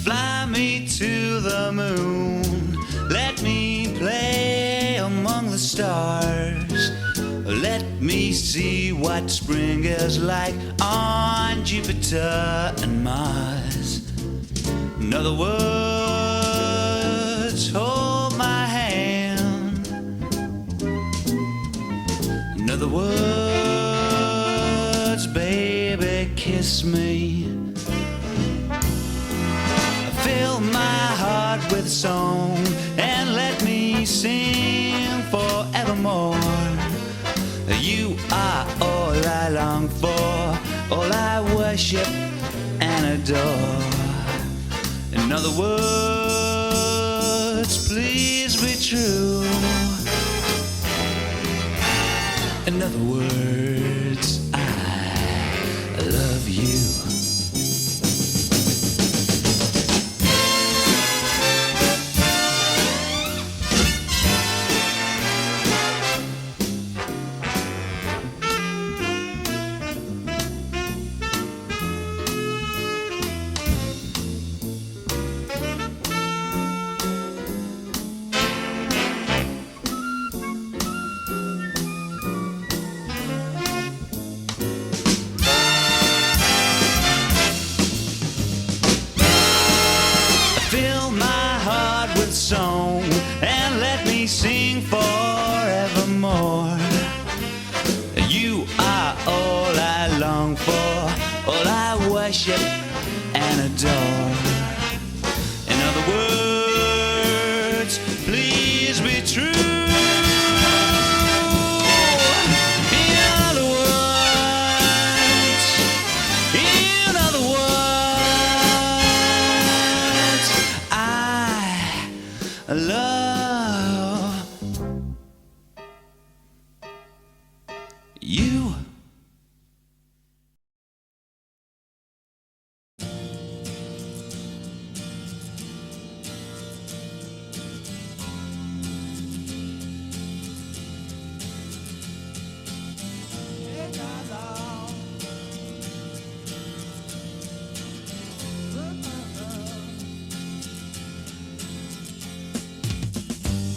Fly me to the moon, let me play among the stars. Let me see what spring is like on Jupiter and Mars. In other words, hold my hand. In other words, baby, kiss me. Fill my heart with song and let me sing forevermore. You are all I long for, all I worship and adore. In other words, please be true. In other words, I love you. Song and let me sing forevermore. You are all I long for, all I worship and adore. In other words, please be true. In other words, I love you.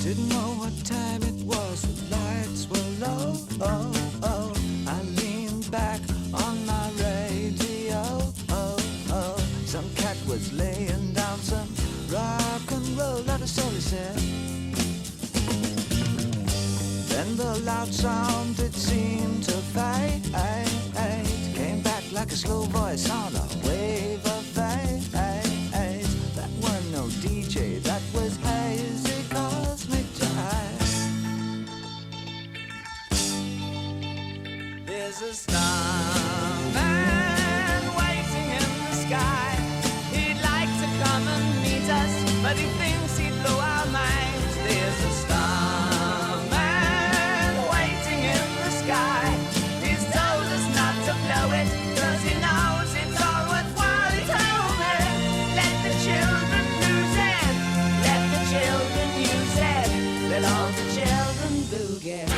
Didn't know what time it was, the lights were low. Oh, oh. I leaned back on my radio. Oh, oh. Some cat was laying down some rock and roll, not a soul he said. Then the loud sound, it seemed to fade. Came back like a slow voice on a wave of fade. That weren't no DJ, that was hazy cosmic jive. There's a starman waiting in the sky. He'd like to come and meet us, but he thinks he'd blow our minds. There's a starman waiting in the sky. He's told us not to blow it, 'cause he knows it's all worthwhile. He told me, let the children lose it, let the children use it, let all the children boogie.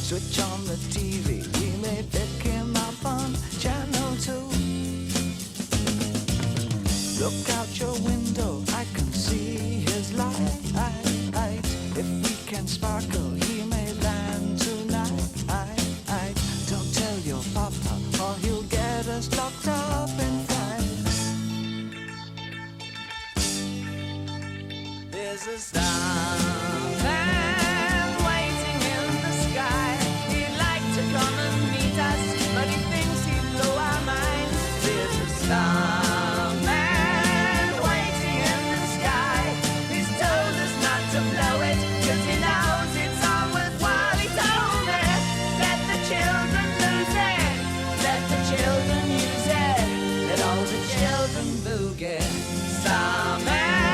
Switch on the TV, we may pick him up on channel 2. Look out your window, I can see his light. If we can sparkle, he may land tonight. Don't tell your papa, or he'll get us locked up in fights. There's a starman waiting in the sky. He'd like to come and meet us, but he thinks he'd blow our minds. There's a starman waiting in the sky. He's told us not to blow it, 'cause he knows it's all worthwhile. He told me, let the children lose it, let the children use it, let all the children boogie. Starman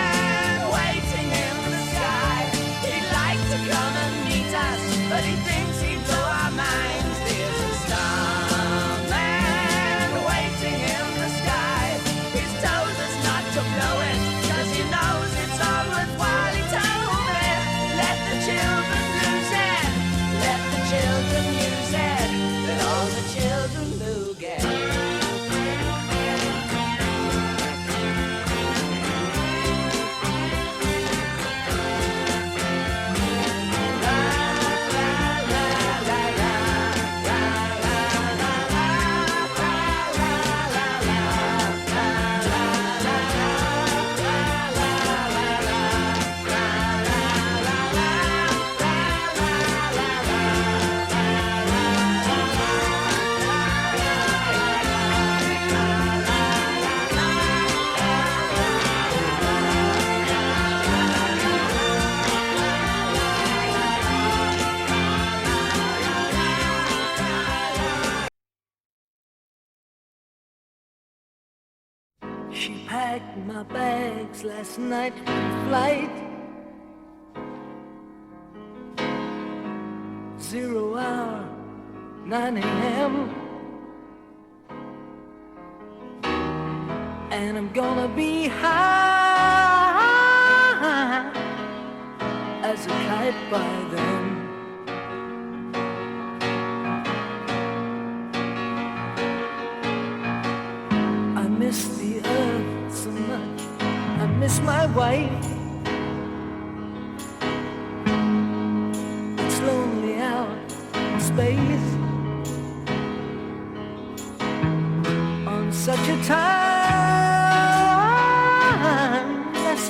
packed my bags last night for flight. 0 hour, 9 a.m. And I'm gonna be high as a kite by then. I miss the earth so much, I miss my wife. It's lonely out in space on such a timeless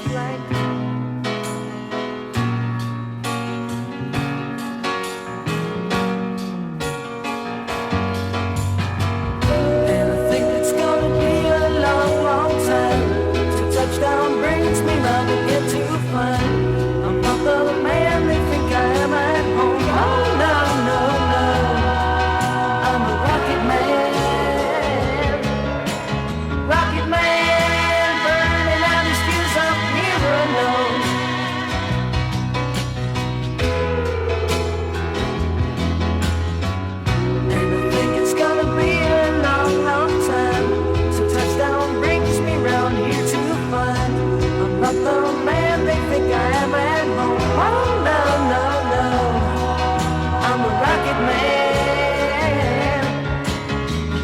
flight. Touchdown brings me round again to find I'm not the man they think I am at home. Oh no, no, no, I'm a rocket man. Rocket man, burning out his fuse up here alone. And I think it's gonna be a long, long time. So touchdown brings me round here to find I'm not the man they think I am at home. Oh no, no, no, I'm a rocket man.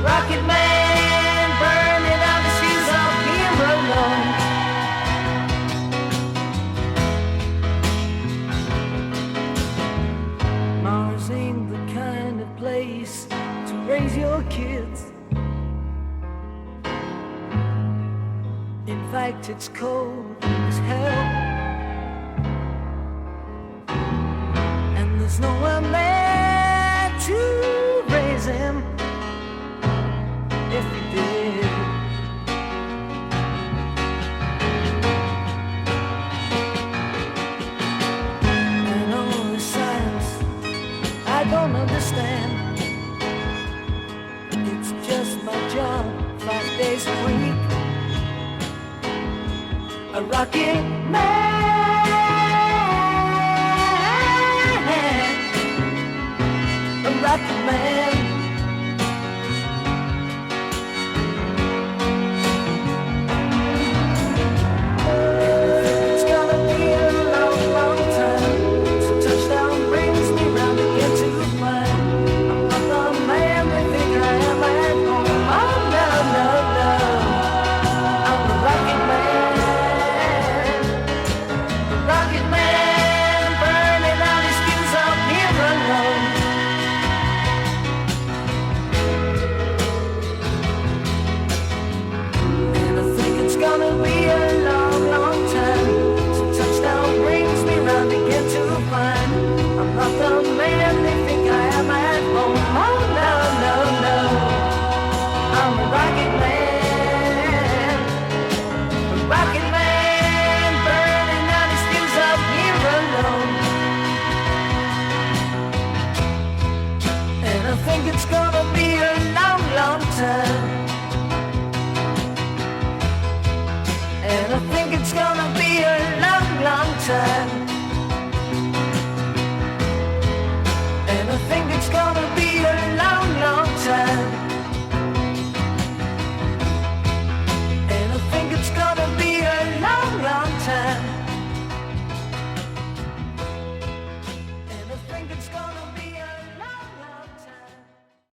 Rocket man, burning out the fuse up here alone. Mars ain't the kind of place to raise your kids. In fact, it's cold as hell, and there's no one there to raise him if he did. And all the science I don't understand. It's just my job, 5 days a week. A rocket man.